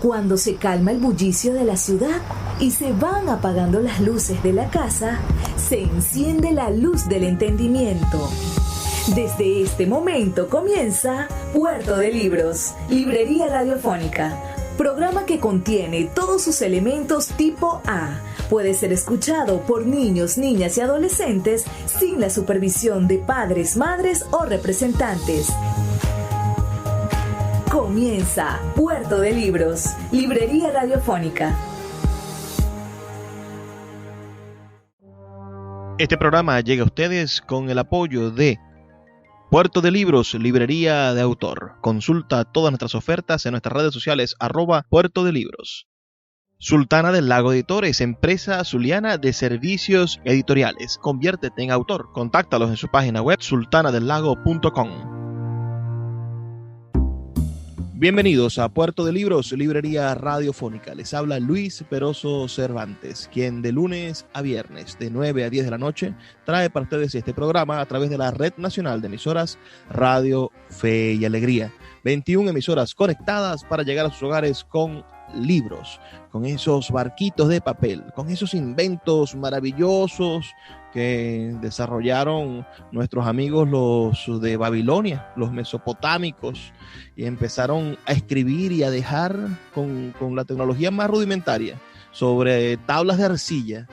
Cuando se calma el bullicio de la ciudad y se van apagando las luces de la casa, se enciende la luz del entendimiento. Desde este momento comienza Puerto de Libros, librería radiofónica, programa que contiene todos sus elementos tipo A. Puede ser escuchado por niños, niñas y adolescentes sin la supervisión de padres, madres o representantes. Comienza Puerto de Libros, librería radiofónica. Este programa llega a ustedes con el apoyo de Puerto de Libros, librería de autor. Consulta todas nuestras ofertas en nuestras redes sociales @Puerto de Libros. Sultana del Lago Editores, empresa zuliana de servicios editoriales. Conviértete en autor. Contáctalos en su página web sultanadelago.com. Bienvenidos a Puerto de Libros, librería radiofónica. Les habla Luis Peroso Cervantes, quien de lunes a viernes, de 9 a 10 de la noche, trae para ustedes este programa a través de la Red Nacional de Emisoras Radio Fe y Alegría. 21 emisoras conectadas para llegar a sus hogares con libros, con esos barquitos de papel, con esos inventos maravillosos que desarrollaron nuestros amigos los de Babilonia, los mesopotámicos, y empezaron a escribir y a dejar con la tecnología más rudimentaria sobre tablas de arcilla,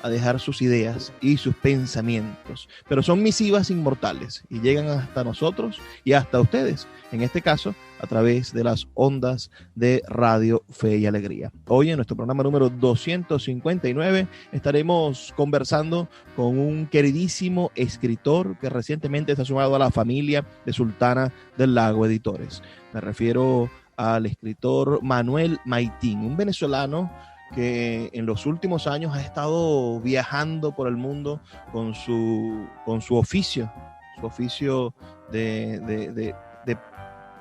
a dejar sus ideas y sus pensamientos, pero son misivas inmortales y llegan hasta nosotros y hasta ustedes, en este caso a través de las ondas de Radio Fe y Alegría. Hoy en nuestro programa número 259 estaremos conversando con un queridísimo escritor que recientemente se ha sumado a la familia de Sultana del Lago Editores. Me refiero al escritor Manuel Maitín, un venezolano que en los últimos años ha estado viajando por el mundo con su oficio,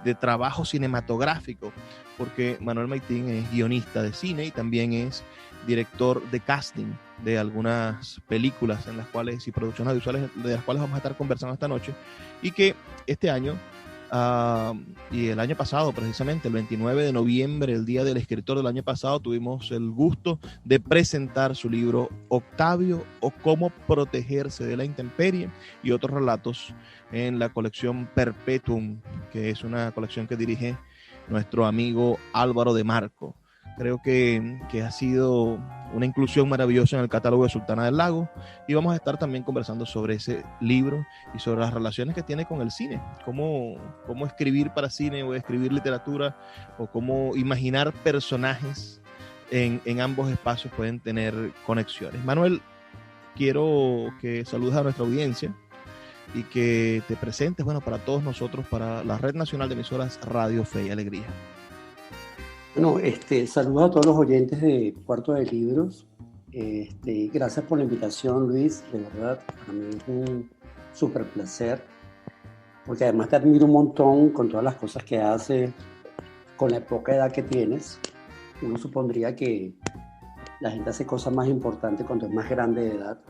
de trabajo cinematográfico, porque Manuel Maitín es guionista de cine y también es director de casting de algunas películas en las cuales y producciones audiovisuales de las cuales vamos a estar conversando esta noche, y que este año y el año pasado, precisamente el 29 de noviembre, el Día del Escritor del año pasado, tuvimos el gusto de presentar su libro Octavio o Cómo protegerse de la intemperie y otros relatos en la colección Perpetuum, que es una colección que dirige nuestro amigo Álvaro de Marco. Creo que ha sido una inclusión maravillosa en el catálogo de Sultana del Lago, y vamos a estar también conversando sobre ese libro y sobre las relaciones que tiene con el cine, cómo escribir para cine o escribir literatura, o cómo imaginar personajes en ambos espacios pueden tener conexiones. Manuel, quiero que saludes a nuestra audiencia y que te presentes, para todos nosotros, para la Red Nacional de Emisoras Radio Fe y Alegría. Bueno, saludos a todos los oyentes de Puerto de Libros. Gracias por la invitación, Luis. De verdad, para mí es un súper placer, porque además te admiro un montón con todas las cosas que haces, con la poca edad que tienes. Uno supondría que la gente hace cosas más importantes cuando es más grande de edad.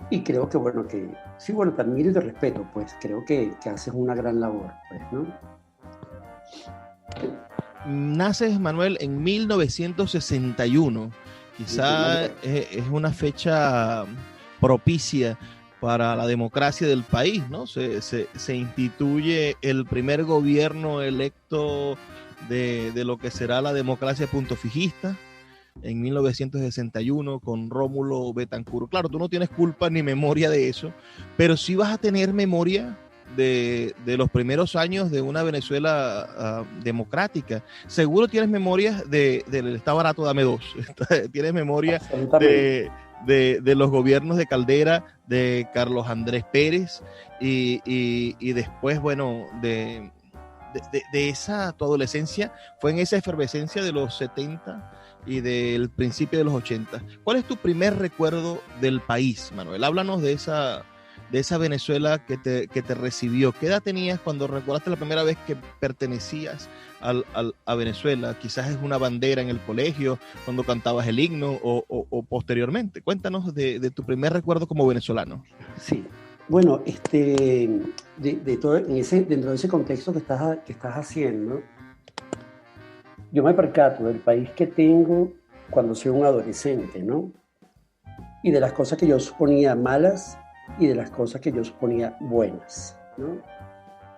Y creo que, te admiro y te respeto, pues creo que haces una gran labor, pues, ¿no? Naces, Manuel, en 1961. Quizá es una fecha propicia para la democracia del país, ¿no? Se instituye el primer gobierno electo de lo que será la democracia puntofijista en 1961 con Rómulo Betancourt. Claro, tú no tienes culpa ni memoria de eso, pero sí vas a tener memoria de los primeros años de una Venezuela democrática. Seguro tienes memoria del Está Barato, Dame Dos. Tienes memoria de los gobiernos de Caldera, de Carlos Andrés Pérez, y después, de esa, tu adolescencia fue en esa efervescencia de los 70 y del principio de los 80. ¿Cuál es tu primer recuerdo del país, Manuel? Háblanos de esa Venezuela que te recibió. ¿Qué edad tenías cuando recordaste la primera vez que pertenecías a Venezuela? Quizás es una bandera en el colegio, cuando cantabas el himno, o posteriormente. Cuéntanos de tu primer recuerdo como venezolano. Sí, bueno, de todo, dentro de ese contexto que estás haciendo, yo me percato del país que tengo cuando soy un adolescente, ¿no? Y de las cosas que yo suponía malas y de las cosas que yo suponía buenas, ¿no?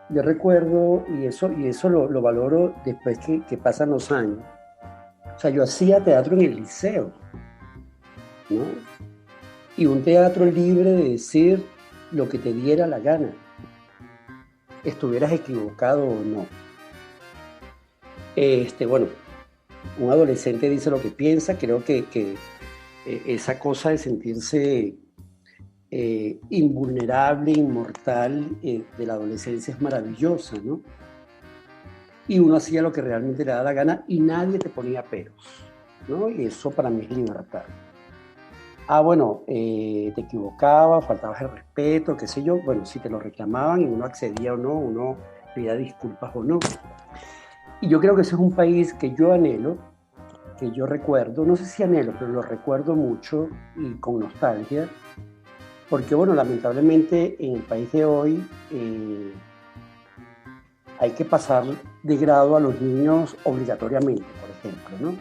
Yo recuerdo, y eso lo valoro después que pasan los años. O sea, yo hacía teatro en el liceo, ¿no? Y un teatro libre de decir lo que te diera la gana, estuvieras equivocado o no. Bueno, un adolescente dice lo que piensa, creo que esa cosa de sentirse invulnerable, inmortal de la adolescencia es maravillosa, ¿no? Y uno hacía lo que realmente le daba la gana y nadie te ponía peros, ¿no? Y eso para mí es libertad. Bueno, te equivocabas, faltabas el respeto, qué sé yo. Bueno, si te lo reclamaban y uno accedía o no, uno pedía disculpas o no. Y yo creo que ese es un país que yo anhelo, que yo recuerdo, no sé si anhelo, pero lo recuerdo mucho y con nostalgia, porque bueno, lamentablemente en el país de hoy hay que pasar de grado a los niños obligatoriamente, por ejemplo, ¿no?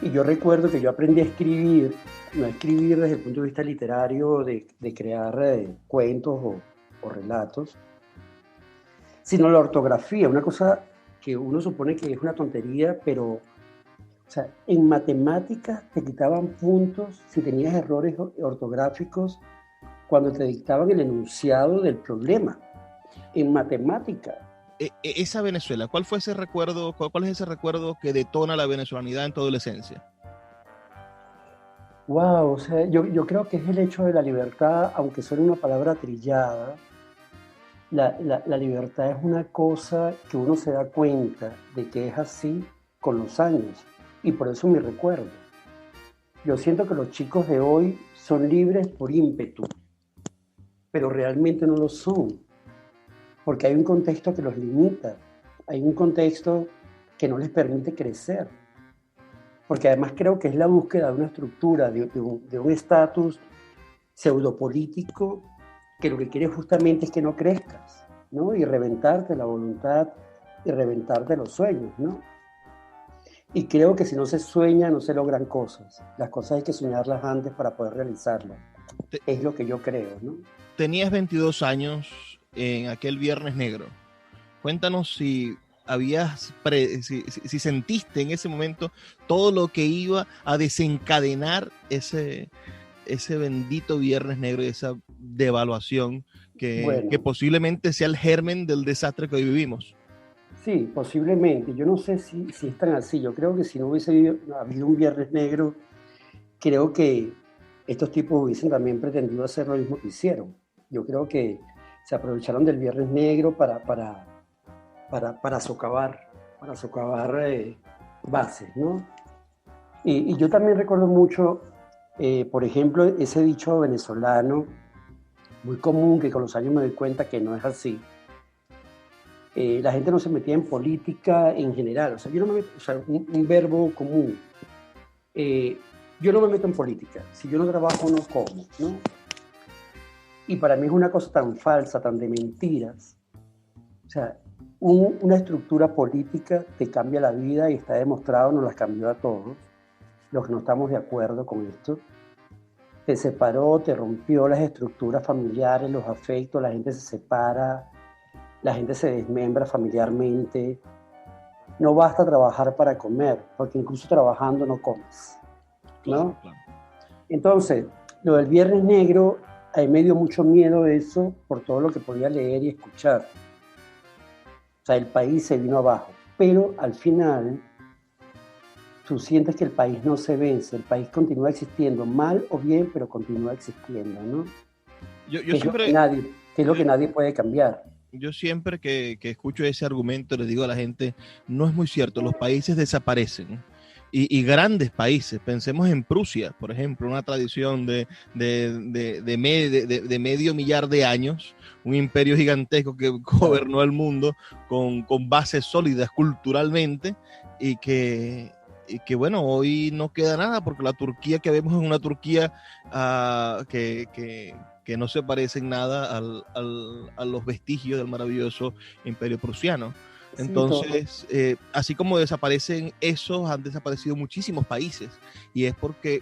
Y yo recuerdo que yo aprendí a escribir, no a escribir desde el punto de vista literario, de crear cuentos o relatos, sino la ortografía, una cosa que uno supone que es una tontería, pero o sea, en matemáticas te quitaban puntos si tenías errores ortográficos cuando te dictaban el enunciado del problema. En matemática. Esa Venezuela, ¿cuál fue ese recuerdo? ¿Cuál es ese recuerdo que detona la venezolanidad en tu adolescencia? Wow, o sea, yo creo que es el hecho de la libertad, aunque suene una palabra trillada. La libertad es una cosa que uno se da cuenta de que es así con los años, y por eso mi recuerdo. Yo siento que los chicos de hoy son libres por ímpetu, pero realmente no lo son, porque hay un contexto que los limita, hay un contexto que no les permite crecer, porque además creo que es la búsqueda de una estructura, de un estatus pseudopolítico que lo que quiere justamente es que no crezcas, ¿no? Y reventarte la voluntad y reventarte los sueños, ¿no? Y creo que si no se sueña, no se logran cosas. Las cosas hay que soñarlas antes para poder realizarlas. Es lo que yo creo, ¿no? Tenías 22 años en aquel Viernes Negro. Cuéntanos si si sentiste en ese momento todo lo que iba a desencadenar ese bendito Viernes Negro y esa devaluación que posiblemente sea el germen del desastre que hoy vivimos. Sí, posiblemente. Yo no sé si es tan así. Yo creo que si no hubiese habido un Viernes Negro, creo que estos tipos hubiesen también pretendido hacer lo mismo que hicieron. Yo creo que se aprovecharon del Viernes Negro para socavar bases, ¿no? Y yo también recuerdo mucho, por ejemplo, ese dicho venezolano muy común, que con los años me doy cuenta que no es así. La gente no se metía en política en general, o sea, yo no me meto, o sea, un verbo común. Yo no me meto en política, si yo no trabajo no como, ¿no? Y para mí es una cosa tan falsa, tan de mentiras. O sea, una estructura política te cambia la vida y está demostrado, nos las cambió a todos, los que no estamos de acuerdo con esto. Te separó, te rompió las estructuras familiares, los afectos, la gente se separa, la gente se desmembra familiarmente. No basta trabajar para comer, porque incluso trabajando no comes, ¿no? Claro. Entonces, lo del Viernes Negro, a mí me dio mucho miedo eso por todo lo que podía leer y escuchar. O sea, el país se vino abajo, pero al final tú sientes que el país no se vence, el país continúa existiendo, mal o bien, pero continúa existiendo, ¿no? Yo siempre... que es lo que nadie puede cambiar. Yo siempre que escucho ese argumento le digo a la gente, no es muy cierto, los países desaparecen. Y grandes países, pensemos en Prusia, por ejemplo, una tradición de medio millar de años, un imperio gigantesco que gobernó el mundo con bases sólidas culturalmente y que bueno, hoy no queda nada porque la Turquía que vemos es una Turquía que no se parece en nada a los vestigios del maravilloso imperio prusiano. Entonces, así como desaparecen esos, han desaparecido muchísimos países, y es porque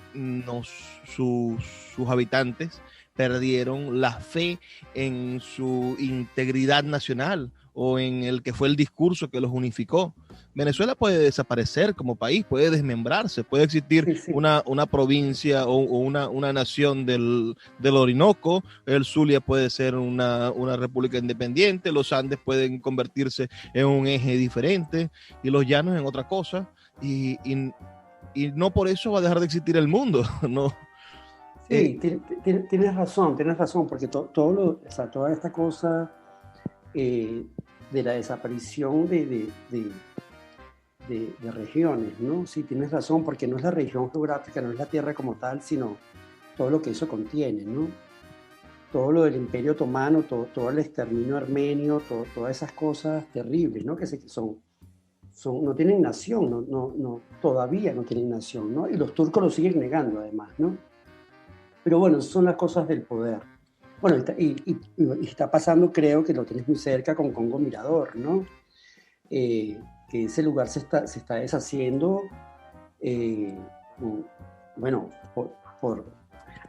sus habitantes perdieron la fe en su integridad nacional o en el que fue el discurso que los unificó. Venezuela puede desaparecer como país, puede desmembrarse, puede existir una provincia o una nación del Orinoco, el Zulia puede ser una república independiente, los Andes pueden convertirse en un eje diferente y los llanos en otra cosa, y no por eso va a dejar de existir el mundo, ¿no? Sí, tienes razón, porque toda esta cosa de la desaparición de regiones, ¿no? Sí, tienes razón, porque no es la región geográfica, no es la tierra como tal, sino todo lo que eso contiene, ¿no? Todo lo del Imperio Otomano, todo el exterminio armenio, todas esas cosas terribles, ¿no? Que no tienen nación, todavía no tienen nación, ¿no? Y los turcos lo siguen negando, además, ¿no? Pero bueno, son las cosas del poder. Bueno, y está pasando, creo que lo tienes muy cerca con Congo Mirador, ¿no? Que ese lugar se está deshaciendo, bueno,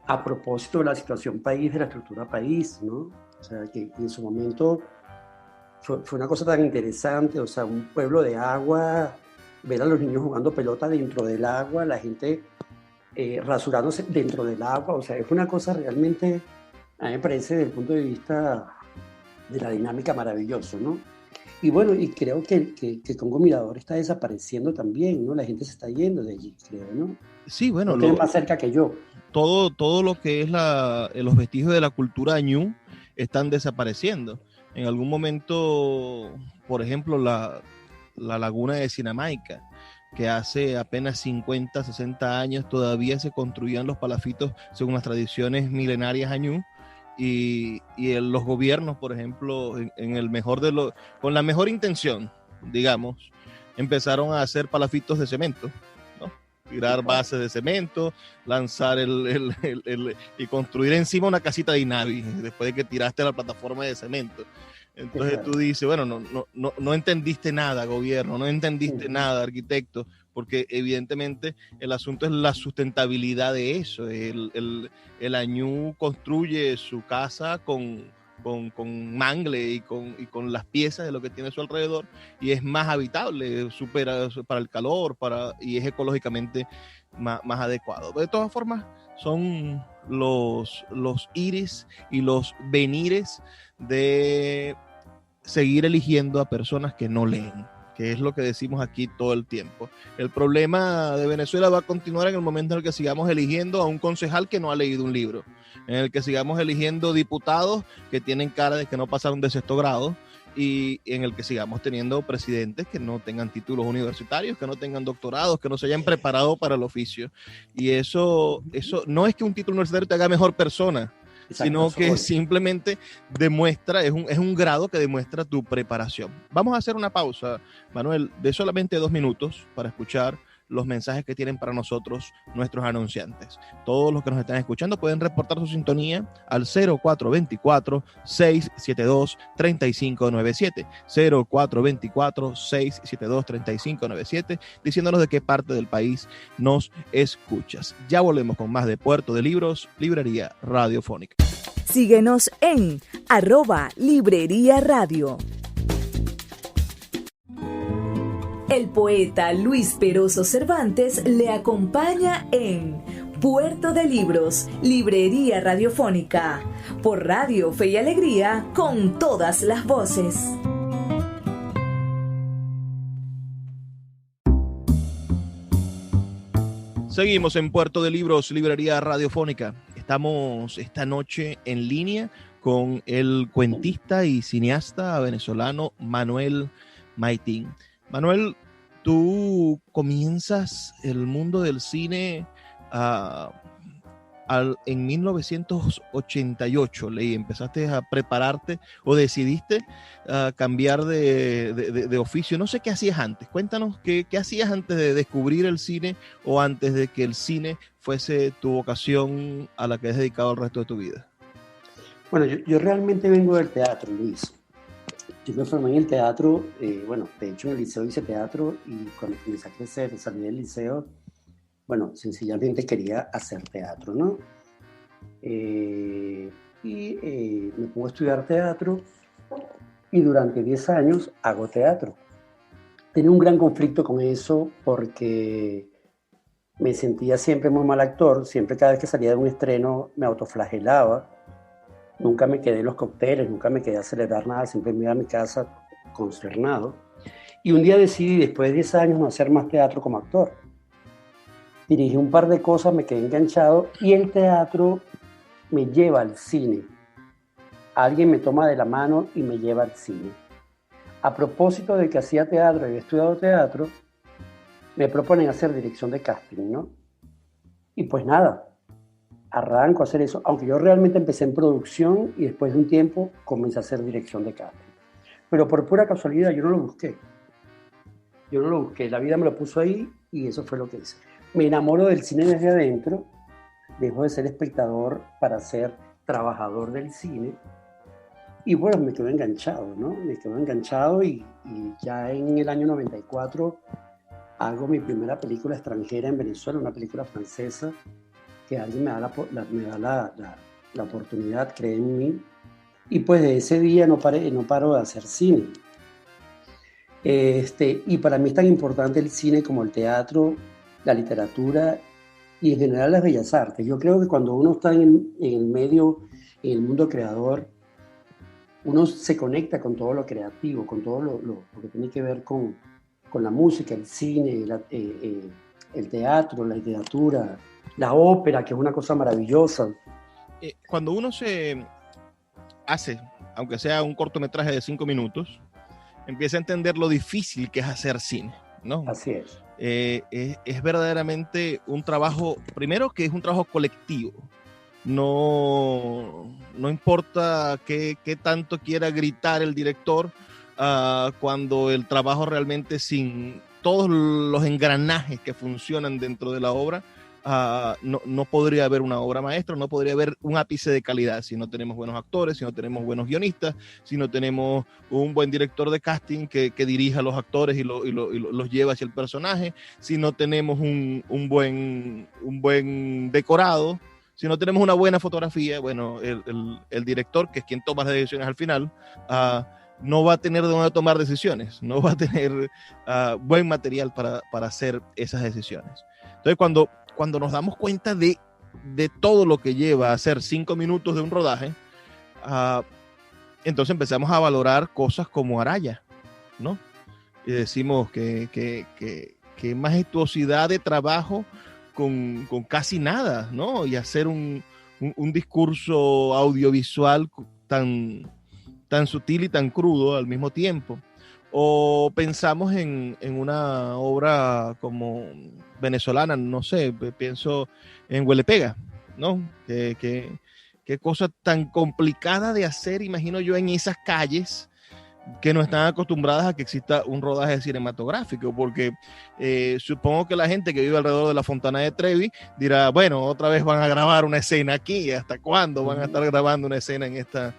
a propósito de la situación país, de la estructura país, ¿no? O sea, que en su momento fue una cosa tan interesante, o sea, un pueblo de agua, ver a los niños jugando pelota dentro del agua, la gente rasurándose dentro del agua, o sea, es una cosa realmente, a mí me parece, desde el punto de vista de la dinámica, maravilloso, ¿no? Y bueno, y creo que Congo Mirador está desapareciendo también, ¿no? La gente se está yendo de allí, creo, ¿no? Sí, bueno. Lo tienen más cerca que yo. Todo lo que es los vestigios de la cultura añú están desapareciendo. En algún momento, por ejemplo, la laguna de Sinamaica, que hace apenas 50, 60 años todavía se construían los palafitos según las tradiciones milenarias añú, y los gobiernos, por ejemplo, con la mejor intención, digamos, empezaron a hacer palafitos de cemento, ¿no? Tirar bases de cemento, lanzar y construir encima una casita de Inavi después de que tiraste la plataforma de cemento. Entonces tú dices, bueno, no entendiste nada, gobierno, no entendiste nada, arquitecto, porque evidentemente el asunto es la sustentabilidad de eso. El añú construye su casa con mangle y con las piezas de lo que tiene a su alrededor, y es más habitable, supera para el calor, y es ecológicamente más adecuado. De todas formas, son los ires y los venires de seguir eligiendo a personas que no leen, que es lo que decimos aquí todo el tiempo. El problema de Venezuela va a continuar en el momento en el que sigamos eligiendo a un concejal que no ha leído un libro, en el que sigamos eligiendo diputados que tienen cara de que no pasaron de sexto grado, y en el que sigamos teniendo presidentes que no tengan títulos universitarios, que no tengan doctorados, que no se hayan preparado para el oficio. Y eso no es que un título universitario te haga mejor persona, sino que simplemente demuestra, es un grado que demuestra tu preparación. Vamos a hacer una pausa, Manuel, de solamente 2 minutos para escuchar los mensajes que tienen para nosotros nuestros anunciantes. Todos los que nos están escuchando pueden reportar su sintonía al 0424-672-3597, 0424-672-3597, diciéndonos de qué parte del país nos escuchas. Ya volvemos con más de Puerto de Libros, Librería Radiofónica. Síguenos en @Librería Radio. El poeta Luis Peroso Cervantes le acompaña en Puerto de Libros, Librería Radiofónica, por Radio Fe y Alegría, con todas las voces. Seguimos en Puerto de Libros, Librería Radiofónica. Estamos esta noche en línea con el cuentista y cineasta venezolano Manuel Maitín. Manuel, tú comienzas el mundo del cine en 1988, leí, empezaste a prepararte o decidiste cambiar de oficio. No sé qué hacías antes. Cuéntanos qué hacías antes de descubrir el cine o antes de que el cine fuese tu vocación a la que has dedicado el resto de tu vida. Bueno, yo realmente vengo del teatro, Luis. Yo me formé en el teatro, bueno, de hecho en el liceo hice teatro y cuando comencé a crecer, salí del liceo, bueno, sencillamente quería hacer teatro, ¿no? Me pongo a estudiar teatro y durante 10 años hago teatro. Tenía un gran conflicto con eso porque me sentía siempre muy mal actor, siempre cada vez que salía de un estreno me autoflagelaba, nunca me quedé en los cócteles, nunca me quedé a celebrar nada, siempre me iba a mi casa consternado. Y un día decidí, después de 10 años, no hacer más teatro como actor. Dirigí un par de cosas, me quedé enganchado y el teatro me lleva al cine. Alguien me toma de la mano y me lleva al cine. A propósito de que hacía teatro y había estudiado teatro, me proponen hacer dirección de casting, ¿no? Y pues nada, arranco a hacer eso, aunque yo realmente empecé en producción y después de un tiempo comencé a hacer dirección de casting. Pero por pura casualidad yo no lo busqué. Yo no lo busqué, la vida me lo puso ahí y eso fue lo que hice. Me enamoro del cine desde adentro, dejo de ser espectador para ser trabajador del cine y bueno, me quedo enganchado, ¿no? Me quedo enganchado y ya en el año 94 hago mi primera película extranjera en Venezuela, una película francesa, que alguien me da la oportunidad, cree en mí, y pues de ese día no paro de hacer cine. Y para mí es tan importante el cine como el teatro, la literatura y en general las bellas artes. Yo creo que cuando uno está en el medio, en el mundo creador, uno se conecta con todo lo creativo, con todo lo que tiene que ver con la música, el cine, el teatro, la literatura, la ópera, que es una cosa maravillosa. Cuando uno se hace, aunque sea un cortometraje de 5 minutos, empieza a entender lo difícil que es hacer cine, ¿no? Así es. Es verdaderamente un trabajo, primero que es un trabajo colectivo. No importa qué tanto quiera gritar el director, cuando el trabajo realmente sin todos los engranajes que funcionan dentro de la obra, no podría haber una obra maestra, no podría haber un ápice de calidad si no tenemos buenos actores, si no tenemos buenos guionistas, si no tenemos un buen director de casting que dirija a los actores y los lleva hacia el personaje, si no tenemos un buen decorado, si no tenemos una buena fotografía. Bueno, el director, que es quien toma las decisiones al final, no va a tener de dónde tomar decisiones, no va a tener buen material para hacer esas decisiones. Entonces, cuando nos damos cuenta de todo lo que lleva a hacer 5 minutos de un rodaje, entonces empezamos a valorar cosas como Araya, ¿no? Y decimos que majestuosidad de trabajo con casi nada, ¿no? Y hacer un discurso audiovisual tan sutil y tan crudo al mismo tiempo. O pensamos en una obra como venezolana, no sé, pienso en Huele Pega, ¿no? Qué cosa tan complicada de hacer, imagino yo, en esas calles que no están acostumbradas a que exista un rodaje cinematográfico, porque supongo que la gente que vive alrededor de la Fontana de Trevi dirá, bueno, otra vez van a grabar una escena aquí, ¿hasta cuándo van a estar grabando una escena en esta?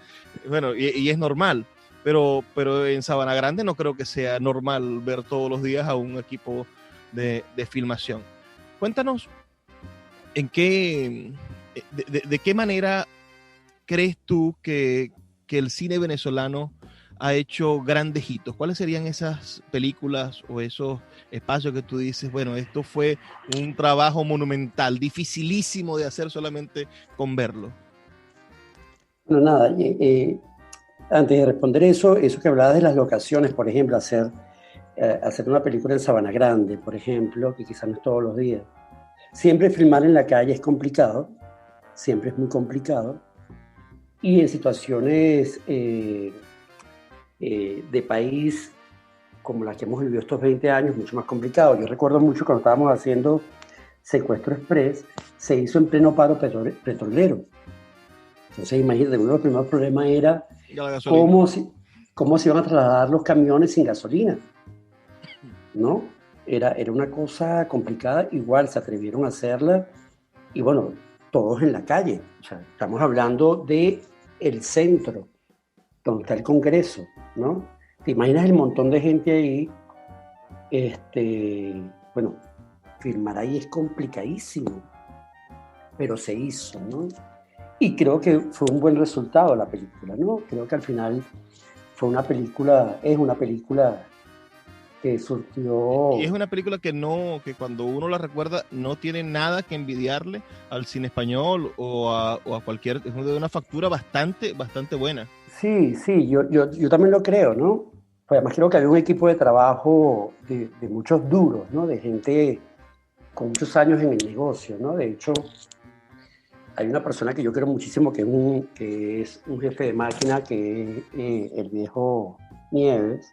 Bueno, y es normal, pero en Sabana Grande no creo que sea normal ver todos los días a un equipo de filmación. Cuéntanos, de qué manera crees tú que el cine venezolano ha hecho grandes hitos. ¿Cuáles serían esas películas o esos espacios que tú dices, bueno, esto fue un trabajo monumental, dificilísimo de hacer solamente con verlo? Bueno, nada, antes de responder eso que hablabas de las locaciones, por ejemplo, hacer una película en Sabana Grande, por ejemplo, que quizás no es todos los días. Siempre filmar en la calle es complicado, siempre es muy complicado, y en situaciones de país como las que hemos vivido estos 20 años, mucho más complicado. Yo recuerdo mucho cuando estábamos haciendo Secuestro Express, se hizo en pleno paro petrolero. Entonces, imagínate, uno de los primeros problemas era cómo se iban a trasladar los camiones sin gasolina, ¿no? Era una cosa complicada, igual se atrevieron a hacerla, y bueno, todos en la calle. O sea, estamos hablando de el centro, donde está el Congreso, ¿no? ¿Te imaginas el montón de gente ahí? Bueno, filmar ahí es complicadísimo, pero se hizo, ¿no? Y creo que fue un buen resultado la película, ¿no? Creo que al final es una película que Y es surtió. una película que cuando uno la recuerda no tiene nada que envidiarle al cine español o a cualquier, es de una factura bastante, bastante buena. Sí, sí, yo también lo creo, ¿no? Pues además creo que había un equipo de trabajo de muchos duros, ¿no? De gente con muchos años en el negocio, ¿no? De hecho, hay una persona que yo quiero muchísimo que es un jefe de máquina, que es el viejo Nieves,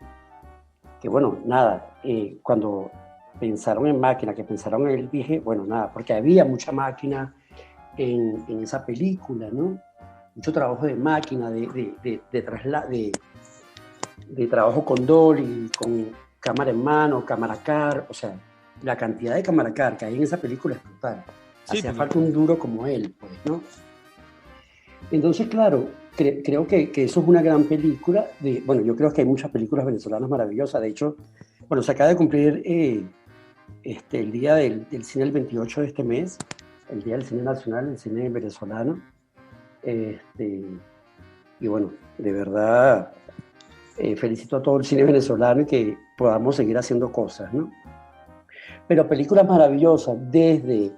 que bueno, nada, cuando pensaron en máquina, que pensaron en él, dije, bueno, nada, porque había mucha máquina en esa película, ¿no? Mucho trabajo de máquina, de trabajo con dolly, con cámara en mano, cámara car, o sea, la cantidad de cámara car que hay en esa película es brutal. Sí, Hacía porque falta un duro como él, pues, ¿no? Entonces, claro, creo que eso es una gran película. Bueno, yo creo que hay muchas películas venezolanas maravillosas. De hecho, bueno, se acaba de cumplir el día del cine el 28 de este mes, el Día del Cine Nacional, el cine venezolano. Este, y bueno, de verdad, felicito a todo el cine venezolano y que podamos seguir haciendo cosas, ¿no? Pero películas maravillosas, desde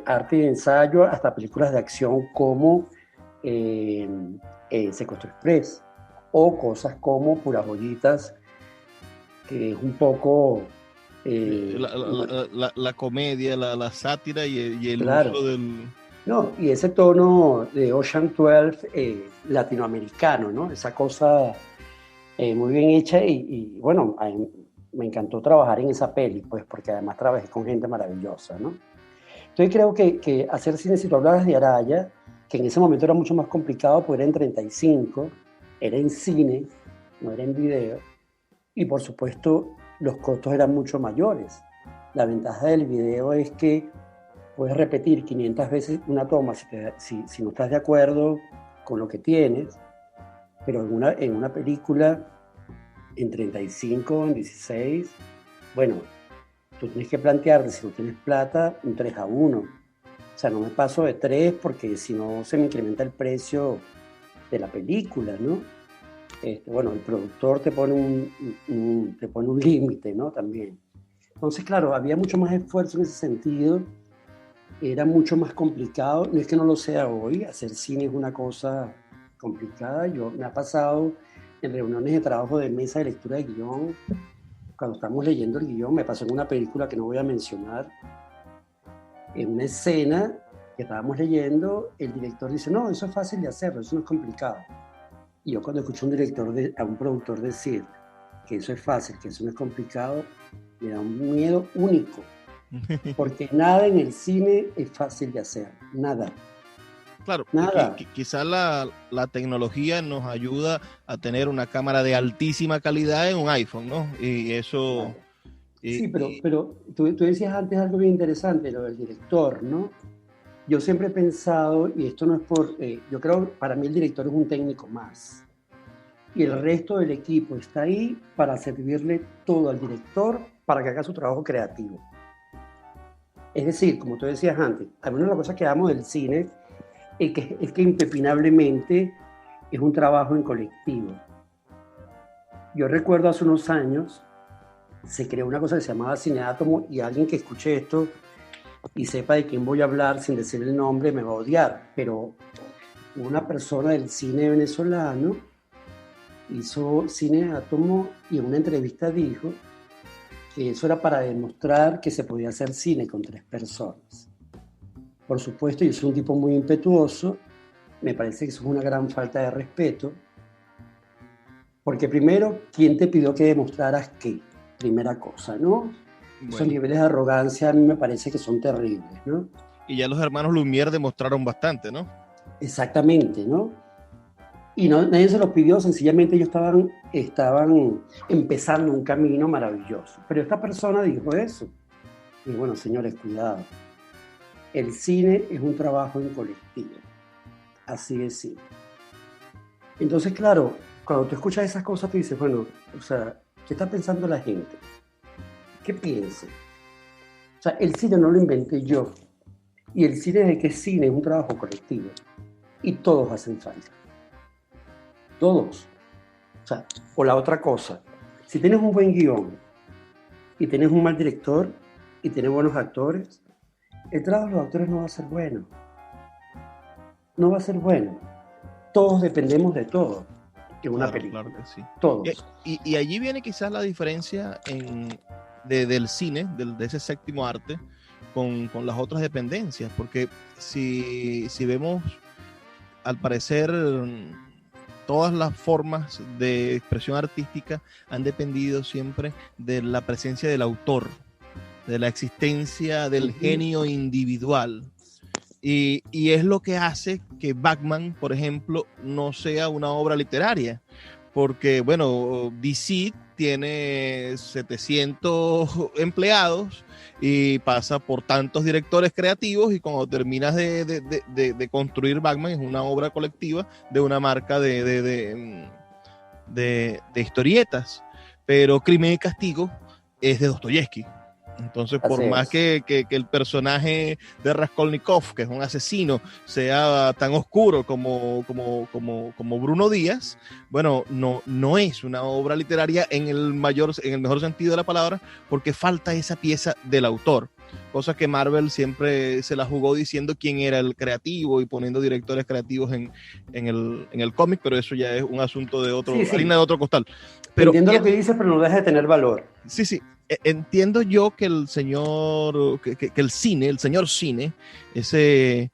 arte y ensayo hasta películas de acción como eh, Secuestro Express, o cosas como Puras Joyitas, que es un poco, bueno, la comedia, la sátira y el uso claro, del... no, y ese tono de Ocean 12 latinoamericano, ¿no? Esa cosa muy bien hecha bueno, me encantó trabajar en esa peli, pues porque además trabajé con gente maravillosa, ¿no? Entonces creo que hacer cine, si tú hablabas de Araya, que en ese momento era mucho más complicado, porque era en 35, era en cine, no era en video, y por supuesto los costos eran mucho mayores. La ventaja del video es que puedes repetir 500 veces una toma si no estás de acuerdo con lo que tienes, pero en una película en 35, en 16, bueno, tú tienes que plantearte, si no tienes plata, un 3-1. O sea, no me paso de 3 porque si no se me incrementa el precio de la película, ¿no? Bueno, el productor te pone un límite, ¿no? También. Entonces, claro, había mucho más esfuerzo en ese sentido, era mucho más complicado. No es que no lo sea hoy, hacer cine es una cosa complicada. Me ha pasado en reuniones de trabajo de mesa de lectura de guión, cuando estamos leyendo el guión, me pasó en una película que no voy a mencionar, en una escena que estábamos leyendo, el director dice, no, eso es fácil de hacerlo, eso no es complicado. Y yo cuando escucho a un productor decir que eso es fácil, que eso no es complicado, me da un miedo único, porque nada en el cine es fácil de hacer, nada, Claro, nada. quizás la tecnología nos ayuda a tener una cámara de altísima calidad en un iPhone, ¿no? Y eso... Claro. y- Sí, y- pero tú decías antes algo bien interesante, lo del director, ¿no? Yo siempre he pensado, y esto no es yo creo que para mí el director es un técnico más. Y el resto del equipo está ahí para servirle todo al director para que haga su trabajo creativo. Es decir, como tú decías antes, a mí una de las cosas que amo del cine es que impepinablemente es un trabajo en colectivo. Yo recuerdo hace unos años se creó una cosa que se llamaba Cineátomo, y alguien que escuche esto y sepa de quién voy a hablar sin decir el nombre me va a odiar, pero una persona del cine venezolano hizo Cine Átomo y en una entrevista dijo que eso era para demostrar que se podía hacer cine con 3 personas. Por supuesto, yo soy un tipo muy impetuoso, me parece que eso es una gran falta de respeto, porque primero, ¿quién te pidió que demostraras qué? Primera cosa, ¿no? Esos bueno, niveles de arrogancia a mí me parece que son terribles, ¿no? y ya los hermanos Lumière demostraron bastante, ¿no? Exactamente, ¿no? Y no, nadie se los pidió, sencillamente ellos estaban empezando un camino maravilloso. Pero esta persona dijo eso. Y bueno, señores, cuidado. El cine es un trabajo en colectivo. Así es, sí. Entonces, claro, cuando tú escuchas esas cosas, tú dices, bueno, o sea, ¿qué está pensando la gente? ¿Qué piensa? O sea, el cine no lo inventé yo. Y el cine de que es cine es un trabajo colectivo. Y todos hacen falta. Todos. O sea, o la otra cosa, si tienes un buen guión y tienes un mal director y tienes buenos actores, el trabajo de los actores no va a ser bueno. No va a ser bueno. Todos dependemos de todo en una película. Claro que sí. Todos. Y allí viene quizás la diferencia del cine, de ese séptimo arte, con las otras dependencias, porque si vemos, al parecer, todas las formas de expresión artística han dependido siempre de la presencia del autor, de la existencia del genio individual. Y es lo que hace que Batman, por ejemplo, no sea una obra literaria. Porque, bueno, DC tiene 700 empleados y pasa por tantos directores creativos, y cuando terminas de construir Batman, es una obra colectiva de una marca de historietas. Pero Crimen y Castigo es de Dostoyevsky. Entonces, por más que el personaje de Raskolnikov, que es un asesino, sea tan oscuro como Bruno Díaz, bueno, no es una obra literaria en el mejor sentido de la palabra, porque falta esa pieza del autor. Cosa que Marvel siempre se la jugó diciendo quién era el creativo y poniendo directores creativos en el cómic, pero eso ya es un asunto de otro, harina de otro costal. Pero, entiendo lo que dices, pero no deja de tener valor. Sí. Entiendo yo que el señor, que el cine, el señor cine, ese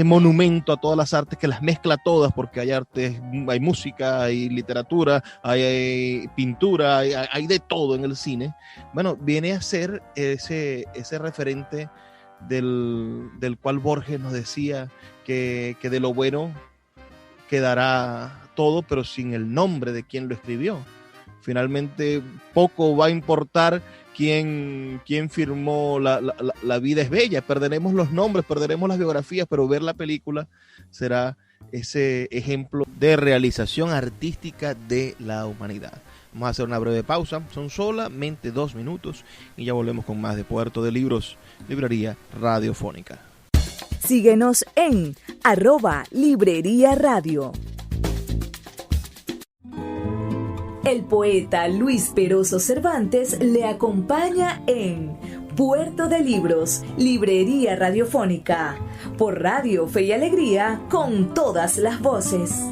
monumento a todas las artes, que las mezcla todas, porque hay artes, hay música, hay literatura, hay pintura, hay de todo en el cine. Bueno, viene a ser ese referente del cual Borges nos decía que de lo bueno quedará todo, pero sin el nombre de quien lo escribió. Finalmente, poco va a importar quién firmó La vida es bella. Perderemos los nombres, perderemos las biografías, pero ver la película será ese ejemplo de realización artística de la humanidad. Vamos a hacer una breve pausa, son solamente 2 minutos y ya volvemos con más de Puerto de Libros, Librería Radiofónica. Síguenos en @Librería Radio. El poeta Luis Peroso Cervantes le acompaña en Puerto de Libros, Librería Radiofónica, por Radio Fe y Alegría, con todas las voces.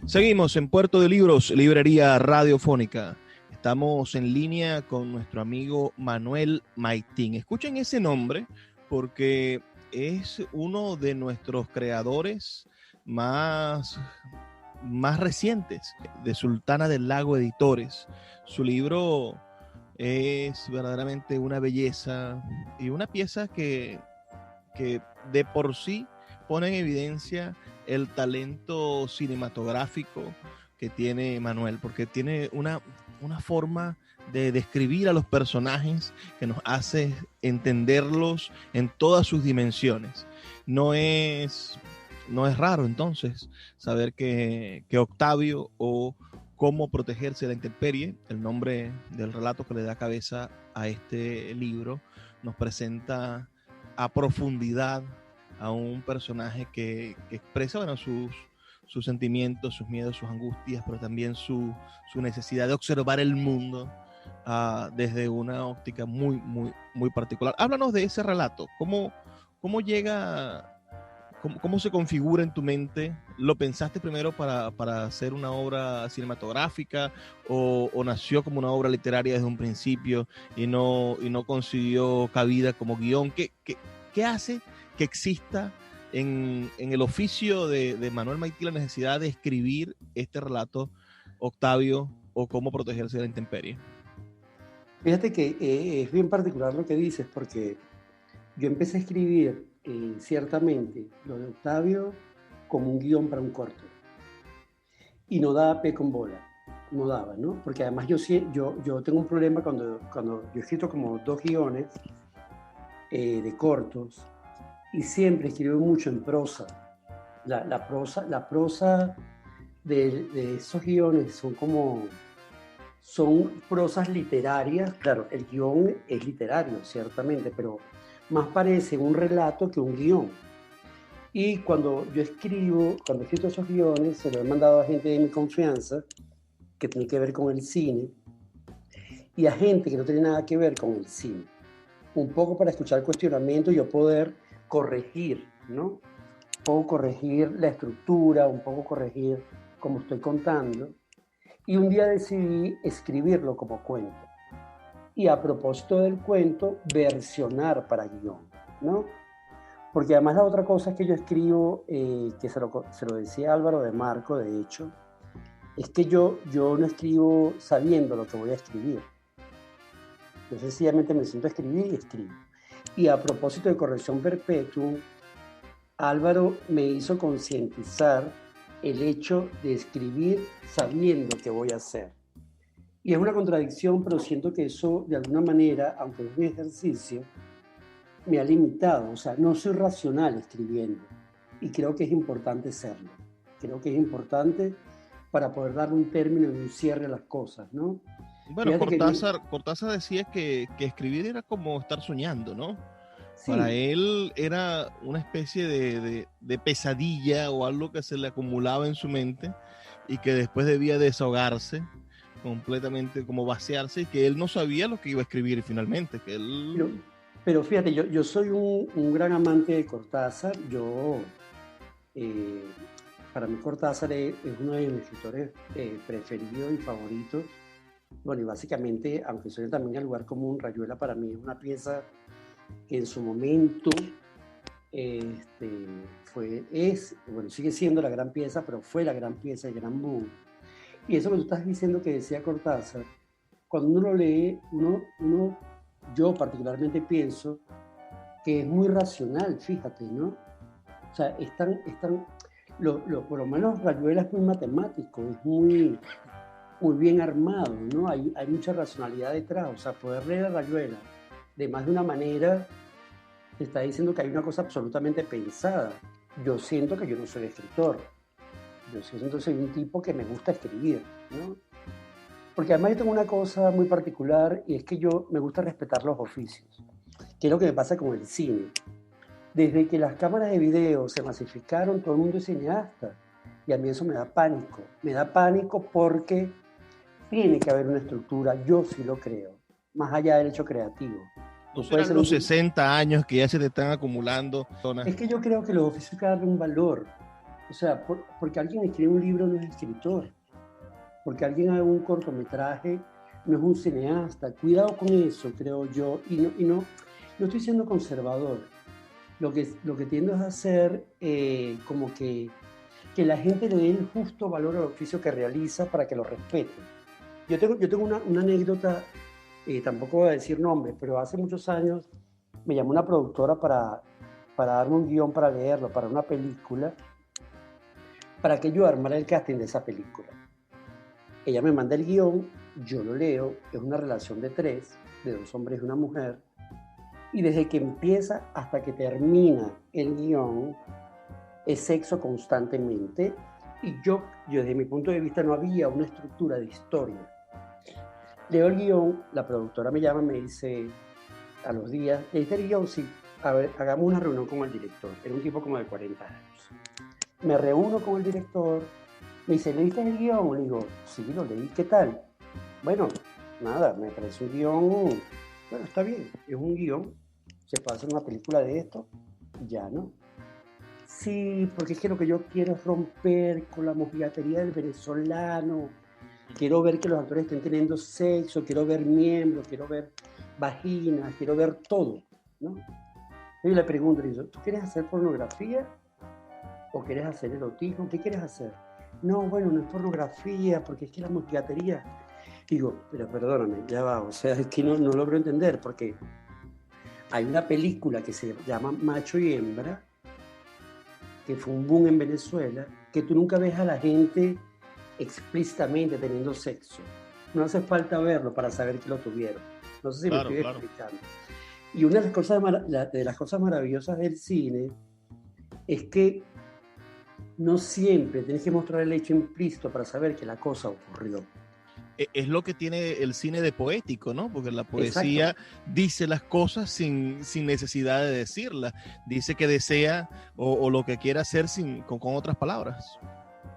Seguimos en Puerto de Libros, Librería Radiofónica. Estamos en línea con nuestro amigo Manuel Maitín. Escuchen ese nombre porque es uno de nuestros creadores más recientes, de Sultana del Lago Editores. Su libro es verdaderamente una belleza y una pieza que de por sí pone en evidencia el talento cinematográfico que tiene Manuel, porque tiene una forma de describir a los personajes que nos hace entenderlos en todas sus dimensiones. No es raro entonces saber que Octavio, o Cómo protegerse de la intemperie, el nombre del relato que le da cabeza a este libro, nos presenta a profundidad a un personaje que expresa, bueno, sus sentimientos, sus miedos, sus angustias, pero también su necesidad de observar el mundo desde una óptica muy, muy, muy particular. Háblanos de ese relato. ¿Cómo llega, cómo se configura en tu mente? ¿Lo pensaste primero para hacer una obra cinematográfica o nació como una obra literaria desde un principio y no consiguió cabida como guión? ¿Qué hace que exista en el oficio de Manuel Maitín la necesidad de escribir este relato, Octavio, o Cómo protegerse de la intemperie? Fíjate que es bien particular lo que dices, porque yo empecé a escribir ciertamente lo de Octavio como un guión para un corto. Y no daba pie con bola, no daba, ¿no? Porque además yo tengo un problema cuando yo he escrito como 2 guiones de cortos, y siempre escribo mucho en prosa. La prosa de esos guiones son prosas literarias. Claro, el guión es literario, ciertamente, pero más parece un relato que un guión. Y cuando he escrito esos guiones, se los he mandado a gente de mi confianza, que tiene que ver con el cine, y a gente que no tiene nada que ver con el cine. Un poco para escuchar el cuestionamiento y yo poder corregir, ¿no? Un poco corregir la estructura, un poco corregir cómo estoy contando. Y un día decidí escribirlo como cuento. Y a propósito del cuento, versionar para guión, ¿no? Porque además la otra cosa es que yo escribo, que se lo decía Álvaro de Marco, de hecho, es que yo no escribo sabiendo lo que voy a escribir. Yo sencillamente me siento a escribir y escribo. Y a propósito de Corrección Perpetuum, Álvaro me hizo concientizar el hecho de escribir sabiendo qué voy a hacer. Y es una contradicción, pero siento que eso, de alguna manera, aunque es un ejercicio, me ha limitado. O sea, no soy racional escribiendo. Y creo que es importante serlo. Creo que es importante para poder darle un término y un cierre a las cosas, ¿no? Bueno, Cortázar decía que escribir era como estar soñando, ¿no? Sí. Para él era una especie de pesadilla o algo que se le acumulaba en su mente y que después debía desahogarse completamente, como vaciarse, y que él no sabía lo que iba a escribir finalmente. Que él... pero fíjate, yo soy un gran amante de Cortázar. Para mí Cortázar es uno de mis escritores preferidos y favoritos. Bueno, y básicamente, aunque suene también al lugar común, Rayuela para mí es una pieza que en su momento sigue siendo la gran pieza, pero fue la gran pieza, el gran boom. Y eso que tú estás diciendo que decía Cortázar, cuando uno lo lee, yo particularmente pienso que es muy racional, fíjate, ¿no? O sea, por lo menos Rayuela es muy matemático, es muy bien armado, ¿no? Hay mucha racionalidad detrás. O sea, poder leer a Rayuela de más de una manera te está diciendo que hay una cosa absolutamente pensada. Yo siento que yo no soy escritor. Yo siento que soy un tipo que me gusta escribir, ¿no? Porque además yo tengo una cosa muy particular, y es que yo me gusta respetar los oficios, que es lo que me pasa con el cine. Desde que las cámaras de video se masificaron, todo el mundo es cineasta. Y a mí eso me da pánico. Me da pánico porque tiene que haber una estructura, yo sí lo creo, más allá del hecho creativo. No serán los 60 años que ya se te están acumulando. Es que yo creo que los oficios hay que darle un valor. O sea, porque alguien escribe un libro no es escritor. Porque alguien haga un cortometraje no es un cineasta. Cuidado con eso, creo yo. Y no estoy siendo conservador. Lo que tiendo es a hacer como que la gente le dé el justo valor al oficio que realiza para que lo respete. Yo tengo una anécdota, tampoco voy a decir nombres, pero hace muchos años me llamó una productora para darme un guión para leerlo, para una película, para que yo armara el casting de esa película. Ella me manda el guión, yo lo leo, es una relación de 3, de 2 hombres y una mujer, y desde que empieza hasta que termina el guión es sexo constantemente, y yo desde mi punto de vista no había una estructura de historia. Leo el guión, la productora me llama y me dice a los días, ¿leíste el guión? Sí, a ver, hagamos una reunión con el director. Era un tipo como de 40 años. Me reúno con el director, me dice, ¿leíste el guión? Le digo, sí, lo leí, ¿qué tal? Bueno, nada, me parece un guión, bueno, está bien, es un guión, se puede hacer una película de esto, ya, ¿no? Sí, porque es que lo que yo quiero es romper con la mojigatería del venezolano. Quiero ver que los actores estén teniendo sexo, quiero ver miembros, quiero ver vaginas, quiero ver todo, ¿no? Yo le pregunto, le digo, ¿tú quieres hacer pornografía o quieres hacer erotismo? ¿Qué quieres hacer? No, bueno, no es pornografía, porque es que la mojigatería... Digo, pero perdóname, ya va, o sea, es que no logro entender, porque hay una película que se llama Macho y Hembra, que fue un boom en Venezuela, que tú nunca ves a la gente explícitamente teniendo sexo. No hace falta verlo para saber que lo tuvieron. No sé si me estoy explicando. Y una de las cosas maravillosas del cine es que no siempre tienes que mostrar el hecho implícito para saber que la cosa ocurrió. Es lo que tiene el cine de poético, ¿no? Porque la poesía Exacto. dice las cosas sin necesidad de decirlas. Dice que desea o lo que quiere hacer con otras palabras.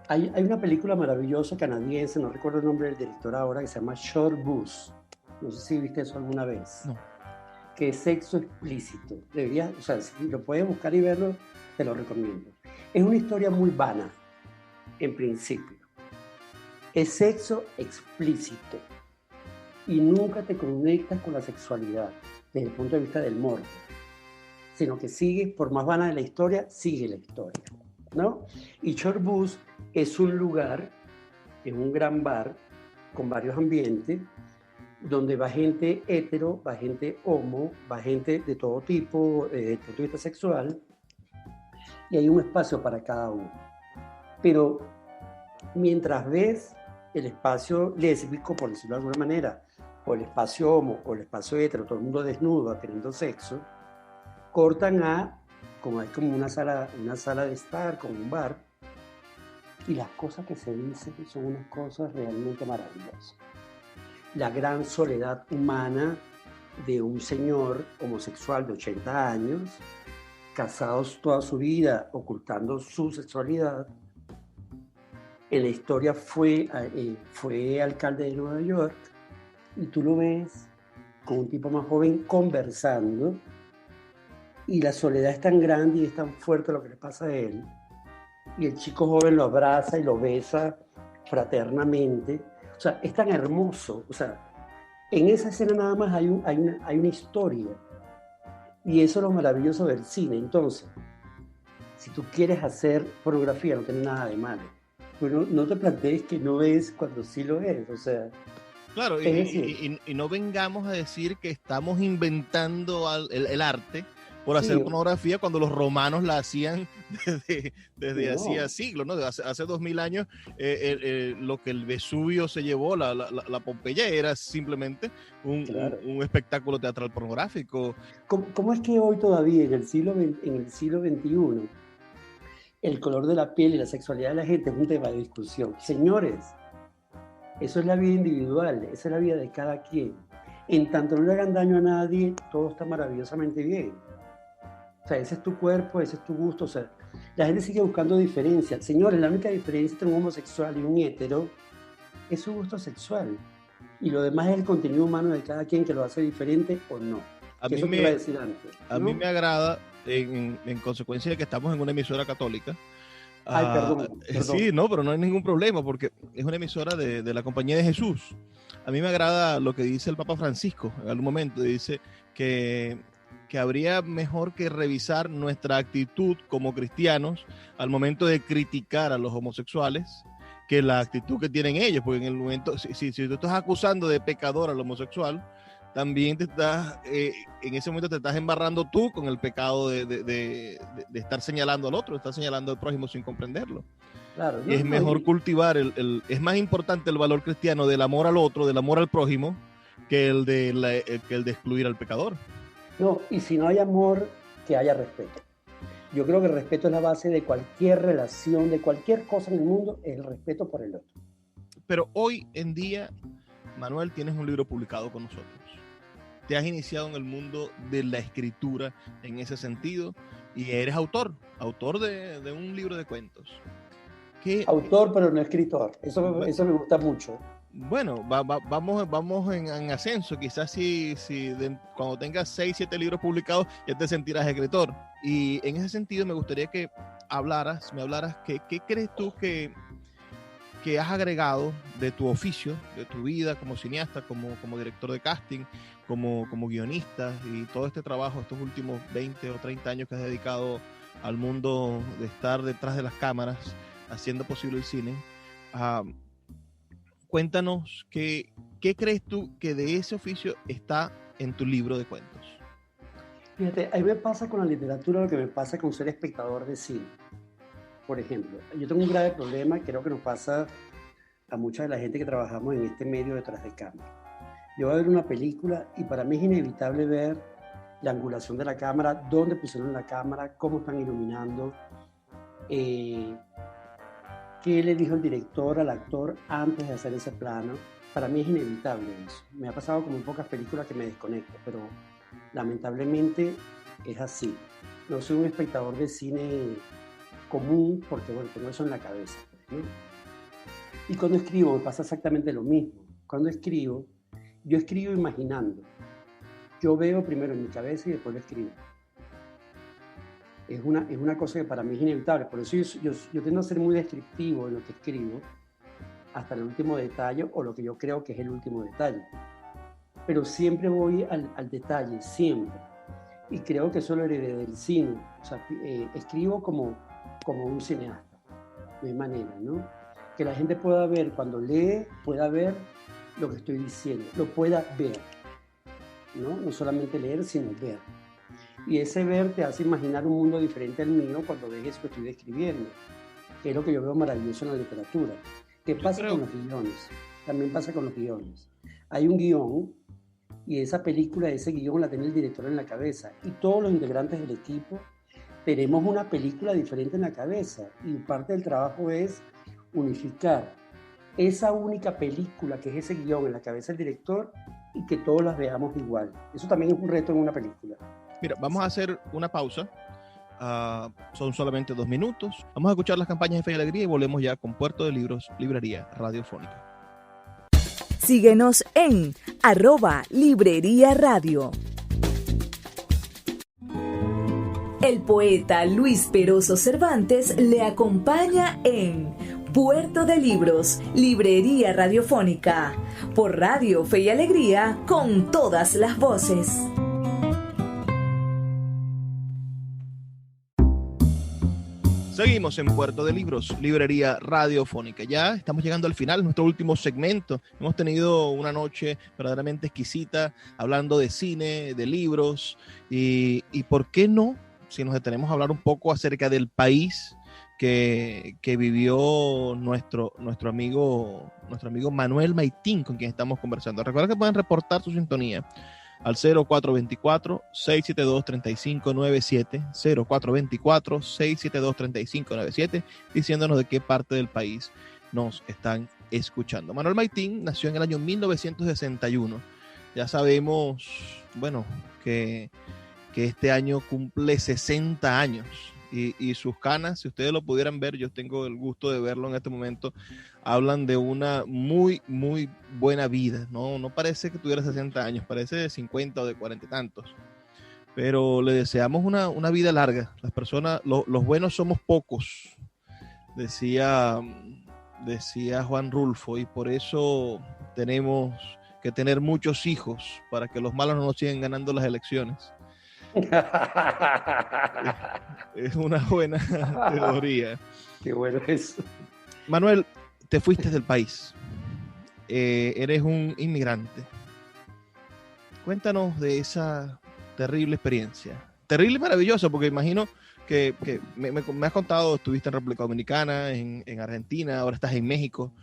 Hay una película maravillosa canadiense, no recuerdo el nombre del director ahora, que se llama Short Bus. No sé si viste eso alguna vez. No. Que es sexo explícito. Deberías, o sea, si lo puedes buscar y verlo, te lo recomiendo. Es una historia muy vana, en principio. Es sexo explícito y nunca te conectas con la sexualidad desde el punto de vista del morbo, sino que sigue, por más vana de la historia, sigue la historia, ¿no? Y Short Bus es un lugar, es un gran bar con varios ambientes, donde va gente hetero, va gente homo, va gente de todo tipo, desde el punto de vista sexual, y hay un espacio para cada uno. Pero mientras ves el espacio lésbico, por decirlo de alguna manera, o el espacio homo, o el espacio hetero, todo el mundo desnudo, teniendo sexo, cortan a, como es como una sala de estar, como un bar, y las cosas que se dicen son unas cosas realmente maravillosas. La gran soledad humana de un señor homosexual de 80 años, casados toda su vida, ocultando su sexualidad. En la historia fue alcalde de Nueva York, y tú lo ves con un tipo más joven conversando, y la soledad es tan grande y es tan fuerte lo que le pasa a él, y el chico joven lo abraza y lo besa fraternamente. O sea, es tan hermoso. O sea, en esa escena nada más hay una historia, y eso es lo maravilloso del cine. Entonces, si tú quieres hacer pornografía, no tiene nada de malo. Pero no te plantees que no es cuando sí lo es, o sea... Claro, y no vengamos a decir que estamos inventando el arte por hacer pornografía cuando los romanos la hacían desde hacía siglos, ¿no? Hace 2000 años, lo que el Vesubio se llevó, la Pompeya, era simplemente un espectáculo teatral pornográfico. ¿Cómo es que hoy todavía, en el siglo XXI, el color de la piel y la sexualidad de la gente es un tema de discusión? Señores, eso es la vida individual, esa es la vida de cada quien. En tanto no le hagan daño a nadie, todo está maravillosamente bien. O sea, ese es tu cuerpo, ese es tu gusto. O sea, la gente sigue buscando diferencias. Señores, la única diferencia entre un homosexual y un hetero es su gusto sexual. Y lo demás es el contenido humano de cada quien, que lo hace diferente o no. A mí me, iba a decir antes, ¿no? A mí me agrada, en consecuencia de que estamos en una emisora católica. Ay, perdón. Sí, no, pero no hay ningún problema, porque es una emisora de la Compañía de Jesús. A mí me agrada lo que dice el Papa Francisco en algún momento. Dice que habría mejor que revisar nuestra actitud como cristianos al momento de criticar a los homosexuales que la actitud que tienen ellos, porque en el momento, si tú estás acusando de pecador al homosexual, también en ese momento te estás embarrando tú con el pecado de estar señalando al otro, estar señalando al prójimo sin comprenderlo. Claro, y es mejor cultivar, es más importante el valor cristiano del amor al otro, del amor al prójimo, que el de excluir al pecador. No, y si no hay amor, que haya respeto. Yo creo que el respeto es la base de cualquier relación, de cualquier cosa en el mundo, es el respeto por el otro. Pero hoy en día, Manuel, tienes un libro publicado con nosotros. Te has iniciado en el mundo de la escritura en ese sentido y eres autor de un libro de cuentos. Autor, pero no escritor. Eso me gusta mucho. Bueno, vamos en ascenso. Quizás cuando tengas 6, 7 libros publicados ya te sentirás escritor. Y en ese sentido me gustaría que me hablaras qué crees tú que has agregado de tu oficio, de tu vida como cineasta, como director de casting, como guionista, y todo este trabajo, estos últimos 20 o 30 años que has dedicado al mundo de estar detrás de las cámaras, haciendo posible el cine. Cuéntanos qué crees tú que de ese oficio está en tu libro de cuentos. Fíjate, a mí me pasa con la literatura lo que me pasa con ser espectador de cine. Por ejemplo, yo tengo un grave problema, creo que nos pasa a mucha de la gente que trabajamos en este medio detrás de cámara. Yo voy a ver una película y para mí es inevitable ver la angulación de la cámara, dónde pusieron la cámara, cómo están iluminando, qué le dijo el director al actor antes de hacer ese plano. Para mí es inevitable eso. Me ha pasado como en pocas películas que me desconecto, pero lamentablemente es así. No soy un espectador de cine común porque, bueno, tengo eso en la cabeza, ¿no? Y cuando escribo me pasa exactamente lo mismo. Cuando escribo, yo escribo imaginando. Yo veo primero en mi cabeza y después lo escribo. Es una cosa que para mí es inevitable. Por eso yo tiendo a ser muy descriptivo en lo que escribo, hasta el último detalle o lo que yo creo que es el último detalle. Pero siempre voy al detalle, siempre. Y creo que eso lo heredé del cine. O sea, escribo como un cineasta, de manera, ¿no? Que la gente pueda ver, cuando lee, pueda ver lo que estoy diciendo, lo pueda ver, ¿no? No solamente leer, sino ver. Y ese ver te hace imaginar un mundo diferente al mío cuando ves eso que estoy describiendo, que es lo que yo veo maravilloso en la literatura. ¿Qué pasa con los guiones? También pasa con los guiones. Hay un guión y esa película, ese guión la tiene el director en la cabeza y todos los integrantes del equipo tenemos una película diferente en la cabeza y parte del trabajo es unificar esa única película que es ese guión en la cabeza del director y que todos las veamos igual. Eso también es un reto en una película. Mira, vamos a hacer una pausa. Son solamente 2 minutos. Vamos a escuchar las campañas de Fe y Alegría y volvemos ya con Puerto de Libros, Librería Radiofónica. Síguenos en @Librería Radio. El poeta Luis Peroso Cervantes le acompaña en Puerto de Libros, Librería Radiofónica, por Radio Fe y Alegría, con todas las voces. Seguimos en Puerto de Libros, Librería Radiofónica. Ya estamos llegando al final, nuestro último segmento. Hemos tenido una noche verdaderamente exquisita, hablando de cine, de libros, y ¿por qué no? Si nos detenemos a hablar un poco acerca del país que vivió nuestro amigo Manuel Maitín, con quien estamos conversando. Recuerda que pueden reportar su sintonía al 0424-672-3597, 0424-672-3597, diciéndonos de qué parte del país nos están escuchando. Manuel Maitín nació en el año 1961. Ya sabemos, bueno, que este año cumple 60 años. Y sus canas, si ustedes lo pudieran ver, yo tengo el gusto de verlo en este momento, hablan de una muy, muy buena vida, no parece que tuviera 60 años, parece de 50 o de 40 y tantos, pero le deseamos una vida larga. Las personas, los buenos somos pocos, decía Juan Rulfo, y por eso tenemos que tener muchos hijos, para que los malos no nos sigan ganando las elecciones. Es una buena teoría. Qué bueno eso. Manuel, te fuiste del país. Eres un inmigrante. Cuéntanos de esa terrible experiencia. Terrible y maravillosa, porque imagino que me has contado, estuviste en República Dominicana, en Argentina, ahora estás en México.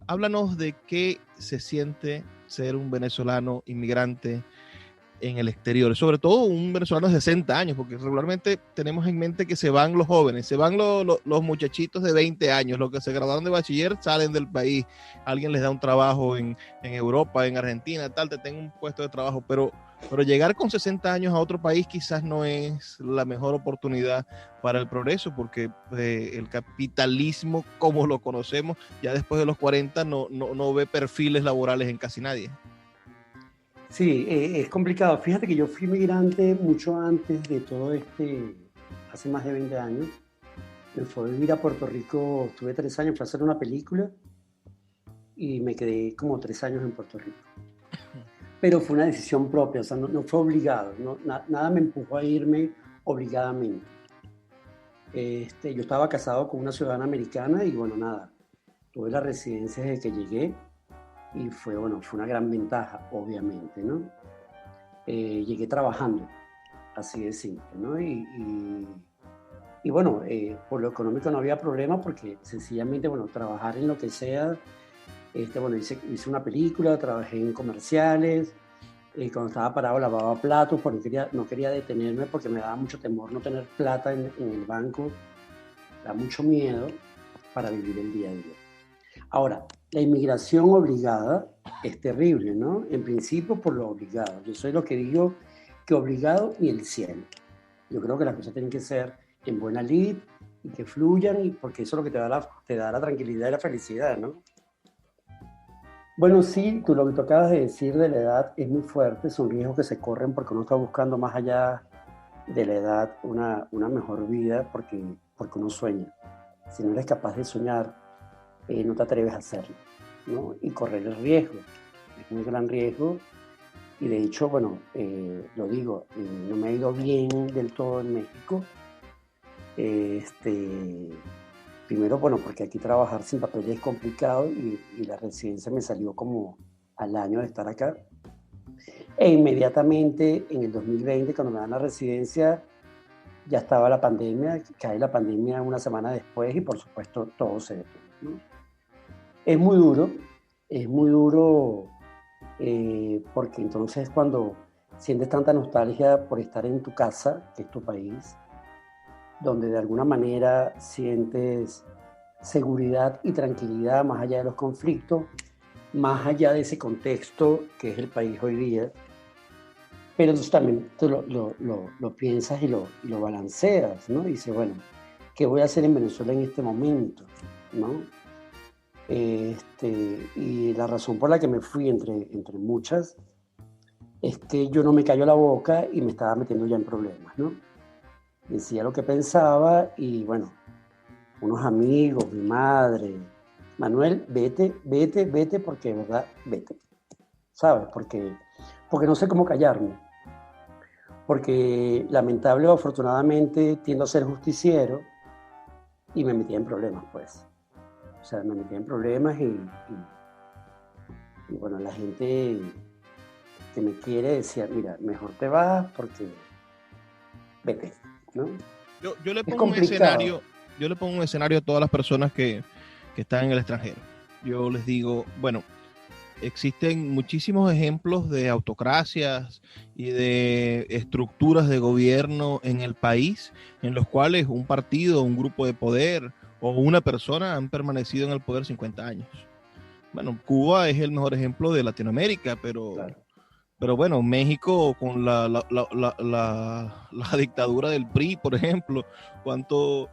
Háblanos de qué se siente ser un venezolano inmigrante en el exterior, sobre todo un venezolano de 60 años, porque regularmente tenemos en mente que se van los jóvenes, se van los muchachitos de 20 años, los que se graduaron de bachiller salen del país, alguien les da un trabajo en Europa, en Argentina, tal, te tengo un puesto de trabajo, pero llegar con 60 años a otro país quizás no es la mejor oportunidad para el progreso, porque el capitalismo como lo conocemos, ya después de los 40 no ve perfiles laborales en casi nadie. Sí, es complicado. Fíjate que yo fui migrante mucho antes de todo hace más de 20 años. Me fui a vivir a Puerto Rico, estuve 3 años, fui a hacer una película y me quedé como 3 años en Puerto Rico. Pero fue una decisión propia, o sea, no fue obligado, nada me empujó a irme obligadamente. Yo estaba casado con una ciudadana americana y bueno, nada, tuve la residencia desde que llegué. Y fue una gran ventaja, obviamente, ¿no? Llegué trabajando, así de simple, ¿no? Y bueno, por lo económico no había problema porque sencillamente, trabajar en lo que sea, hice una película, trabajé en comerciales, Cuando estaba parado lavaba platos, porque no quería detenerme porque me daba mucho temor no tener plata en el banco, da mucho miedo para vivir el día a día. Ahora, la inmigración obligada es terrible, ¿no? En principio por lo obligado. Yo soy lo que digo que obligado ni el cielo. Yo creo que las cosas tienen que ser en buena lid y que fluyan, y porque eso es lo que te da la tranquilidad y la felicidad, ¿no? Bueno, sí, tú lo que tú acabas de decir de la edad es muy fuerte, son riesgos que se corren porque uno está buscando más allá de la edad una mejor vida porque uno sueña. Si no eres capaz de soñar, no te atreves a hacerlo, ¿no? Y correr el riesgo, es un gran riesgo. Y de hecho, bueno, lo digo, no me ha ido bien del todo en México. Primero, bueno, porque aquí trabajar sin papeles es complicado y la residencia me salió como al año de estar acá. E inmediatamente en el 2020, cuando me dan la residencia, ya estaba la pandemia, cae la pandemia una semana después y por supuesto todo se detuvo, ¿no? Es muy duro porque entonces cuando sientes tanta nostalgia por estar en tu casa, que es tu país, donde de alguna manera sientes seguridad y tranquilidad más allá de los conflictos, más allá de ese contexto que es el país hoy día, pero entonces también tú lo piensas y lo balanceas, ¿no? Y dices, bueno, ¿qué voy a hacer en Venezuela en este momento? ¿No? Y la razón por la que me fui, entre muchas, es que yo no me cayó la boca y me estaba metiendo ya en problemas, ¿no? Decía lo que pensaba y bueno, unos amigos, mi madre, Manuel, vete, porque de verdad, vete, ¿sabes? Porque no sé cómo callarme, porque lamentable o afortunadamente tiendo a ser justiciero y me metía en problemas, pues. O sea, me metía en problemas y bueno, la gente que me quiere decía, mira, mejor te vas porque vete, ¿no? Yo le Es pongo un complicado. escenario a todas las personas que están en el extranjero. Yo les digo, bueno, existen muchísimos ejemplos de autocracias y de estructuras de gobierno en el país en los cuales un partido, un grupo de poder o una persona han permanecido en el poder 50 años. Bueno, Cuba es el mejor ejemplo de Latinoamérica, Claro. pero bueno, México con la dictadura del PRI, por ejemplo, cuánto,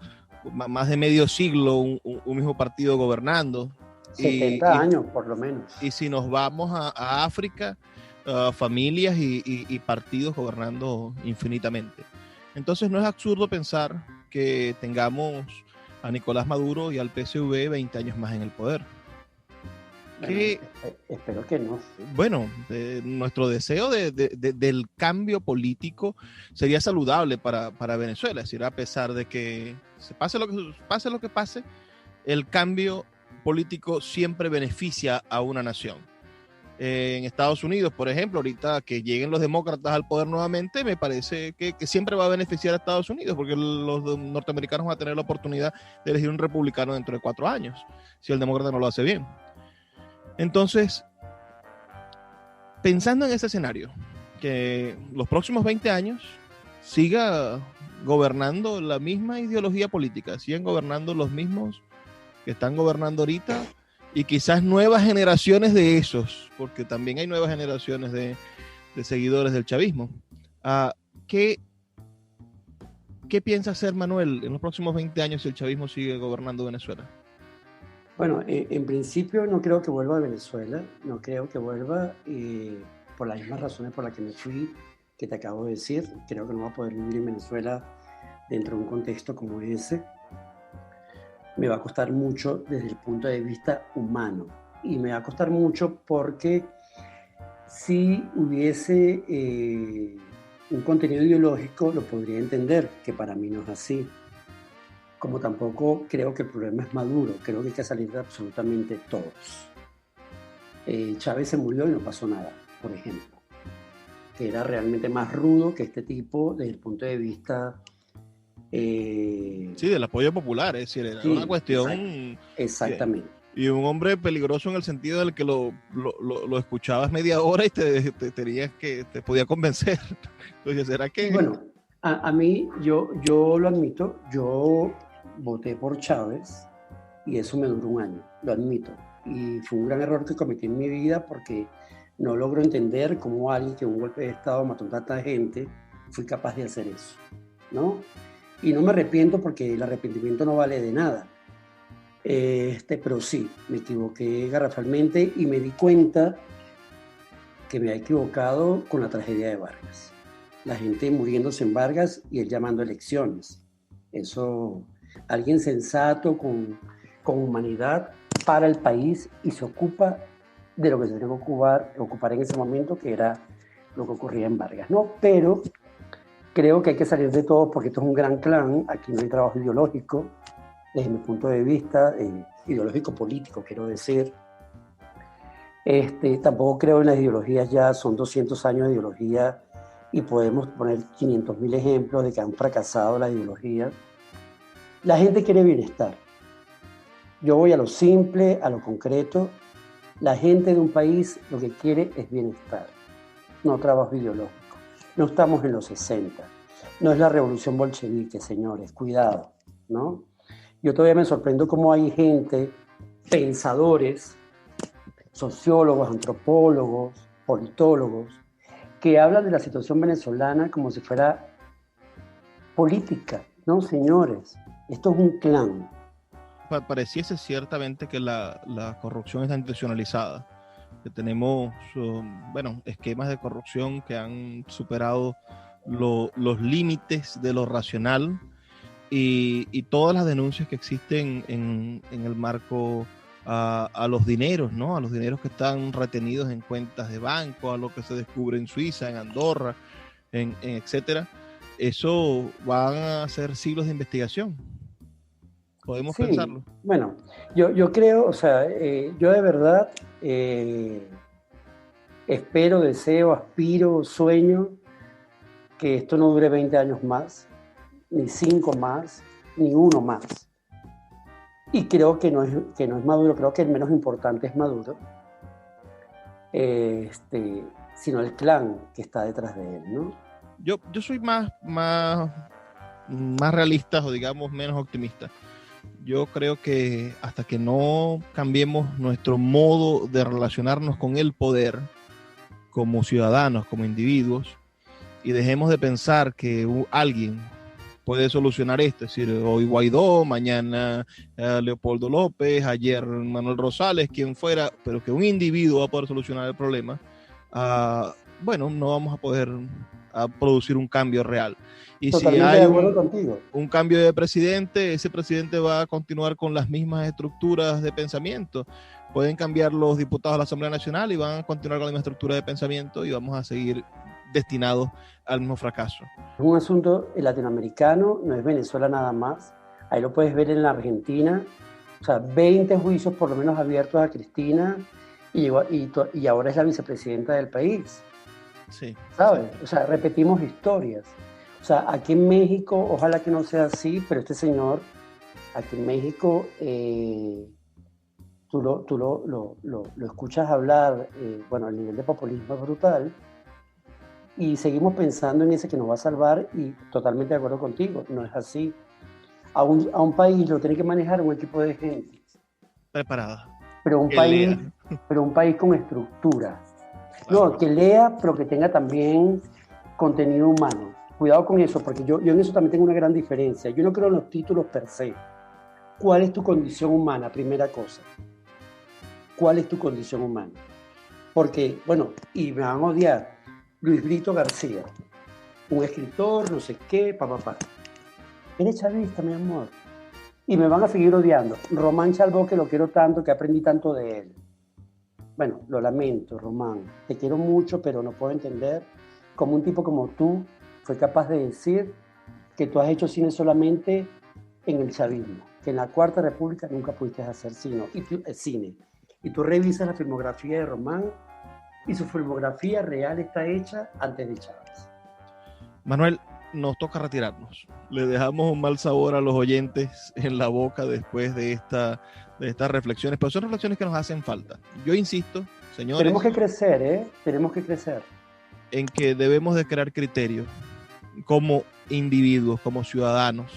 más de medio siglo un mismo partido gobernando. 70 años por lo menos. Y si nos vamos a África, familias y partidos gobernando infinitamente. Entonces no es absurdo pensar que tengamos a Nicolás Maduro y al PSV 20 años más en el poder. Bueno, espero que no. Bueno, nuestro deseo del cambio político sería saludable para Venezuela. Es decir, a pesar de que pase lo que pase, el cambio político siempre beneficia a una nación. En Estados Unidos, por ejemplo, ahorita que lleguen los demócratas al poder nuevamente, me parece que siempre va a beneficiar a Estados Unidos, porque los norteamericanos van a tener la oportunidad de elegir un republicano dentro de 4 años, si el demócrata no lo hace bien. Entonces, pensando en ese escenario, que los próximos 20 años siga gobernando la misma ideología política, sigan gobernando los mismos que están gobernando ahorita, y quizás nuevas generaciones de esos, porque también hay nuevas generaciones de seguidores del chavismo. ¿Qué piensa hacer Manuel en los próximos 20 años si el chavismo sigue gobernando Venezuela? Bueno, en principio no creo que vuelva a Venezuela, no creo que vuelva por las mismas razones por las que me fui, que te acabo de decir. Creo que no va a poder vivir en Venezuela dentro de un contexto como ese. Me va a costar mucho desde el punto de vista humano y me va a costar mucho porque si hubiese un contenido ideológico lo podría entender, que para mí no es así. Como tampoco creo que el problema es Maduro, creo que hay que salir de absolutamente todos. Chávez se murió y no pasó nada, por ejemplo, que era realmente más rudo que este tipo desde el punto de vista... sí, del apoyo popular, es decir, era una cuestión... Exactamente. Y un hombre peligroso en el sentido del que lo escuchabas media hora y te tenías que te podía convencer. Entonces, ¿será que? Bueno, a mí, yo lo admito, yo voté por Chávez y eso me duró un año, lo admito. Y fue un gran error que cometí en mi vida porque no logro entender cómo alguien que un golpe de Estado mató a tanta gente fue capaz de hacer eso, ¿no? Y no me arrepiento porque el arrepentimiento no vale de nada. Pero sí, me equivoqué garrafalmente y me di cuenta que me había equivocado con la tragedia de Vargas. La gente muriéndose en Vargas y él llamando a elecciones. Eso, alguien sensato con humanidad para el país y se ocupa de lo que se tenía que ocupar en ese momento, que era lo que ocurría en Vargas, ¿no? Pero creo que hay que salir de todo porque esto es un gran clan, aquí no hay trabajo ideológico, desde mi punto de vista, ideológico político, quiero decir. Tampoco creo en las ideologías ya, son 200 años de ideología y podemos poner 500.000 ejemplos de que han fracasado las ideologías. La gente quiere bienestar. Yo voy a lo simple, a lo concreto. La gente de un país lo que quiere es bienestar, no trabajo ideológico. No estamos en los 60. No es la revolución bolchevique, señores, cuidado, ¿no? Yo todavía me sorprendo cómo hay gente, pensadores, sociólogos, antropólogos, politólogos, que hablan de la situación venezolana como si fuera política. No, señores, esto es un clan. Pareciese ciertamente que la corrupción está institucionalizada, que tenemos, esquemas de corrupción que han superado los límites de lo racional y todas las denuncias que existen en el marco a los dineros, ¿no? A los dineros que están retenidos en cuentas de banco, a lo que se descubre en Suiza, en Andorra, etcétera. Eso van a ser siglos de investigación. Podemos pensarlo. Bueno, yo creo, o sea, yo de verdad espero, deseo, aspiro, sueño que esto no dure 20 años más, ni 5 más, ni 1 más. Y creo que no es Maduro, creo que el menos importante es Maduro, sino el clan que está detrás de él, ¿no? Yo soy más realista o digamos menos optimista. Yo creo que hasta que no cambiemos nuestro modo de relacionarnos con el poder como ciudadanos, como individuos, y dejemos de pensar que alguien puede solucionar esto, es decir, hoy Guaidó, mañana Leopoldo López, ayer Manuel Rosales, quien fuera, pero que un individuo va a poder solucionar el problema, no vamos a poder producir un cambio real. Y totalmente si hay de acuerdo contigo. Un cambio de presidente, ese presidente va a continuar con las mismas estructuras de pensamiento. Pueden cambiar los diputados de la Asamblea Nacional y van a continuar con la misma estructura de pensamiento y vamos a seguir destinados al mismo fracaso. Es un asunto latinoamericano, no es Venezuela nada más. Ahí lo puedes ver en la Argentina. O sea, 20 juicios por lo menos abiertos a Cristina y ahora es la vicepresidenta del país. Sí. ¿Sabes? Sí. O sea, repetimos historias. O sea, aquí en México, ojalá que no sea así, pero este señor, aquí en México, tú lo escuchas hablar, el nivel de populismo es brutal, y seguimos pensando en ese que nos va a salvar, y totalmente de acuerdo contigo, no es así. A un país lo tiene que manejar un equipo de gente. Preparada. Pero un país con estructura. No, que lea, pero que tenga también contenido humano. Cuidado con eso, porque yo en eso también tengo una gran diferencia. Yo no creo en los títulos per se. ¿Cuál es tu condición humana? Primera cosa. ¿Cuál es tu condición humana? Porque, y me van a odiar, Luis Brito García, un escritor, no sé qué, papá. Eres chavista, mi amor. Y me van a seguir odiando. Román Chalbó, que lo quiero tanto, que aprendí tanto de él. Bueno, lo lamento, Román. Te quiero mucho, pero no puedo entender cómo un tipo como tú fue capaz de decir que tú has hecho cine solamente en el chavismo, que en la Cuarta República nunca pudiste hacer cine. Y tú revisas la filmografía de Román y su filmografía real está hecha antes de Chávez. Manuel, nos toca retirarnos. Le dejamos un mal sabor a los oyentes en la boca después de estas reflexiones, pero son reflexiones que nos hacen falta. Yo insisto, señores. Tenemos que crecer, ¿eh? Tenemos que crecer. En que debemos de crear criterios como individuos, como ciudadanos.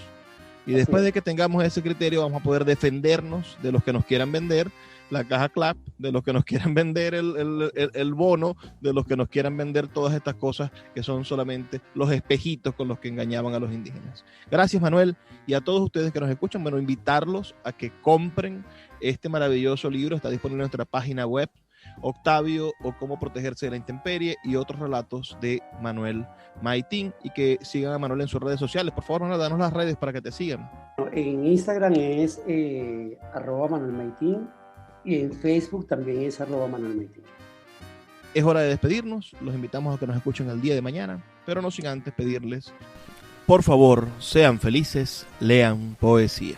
Y después de que tengamos ese criterio, vamos a poder defendernos de los que nos quieran vender la caja CLAP, de los que nos quieran vender el bono, de los que nos quieran vender todas estas cosas que son solamente los espejitos con los que engañaban a los indígenas. Gracias, Manuel, y a todos ustedes que nos escuchan, bueno, invitarlos a que compren este maravilloso libro. Está disponible en nuestra página web, Octavio o Cómo protegerse de la intemperie, y otros relatos de Manuel Maitín, y que sigan a Manuel en sus redes sociales. Por favor, Manuel, danos las redes para que te sigan. En Instagram es @Manuel Maitín, y en Facebook también es @Manuel Maitín. Es hora de despedirnos. Los invitamos a que nos escuchen el día de mañana, pero no sin antes pedirles, por favor, sean felices, lean poesía.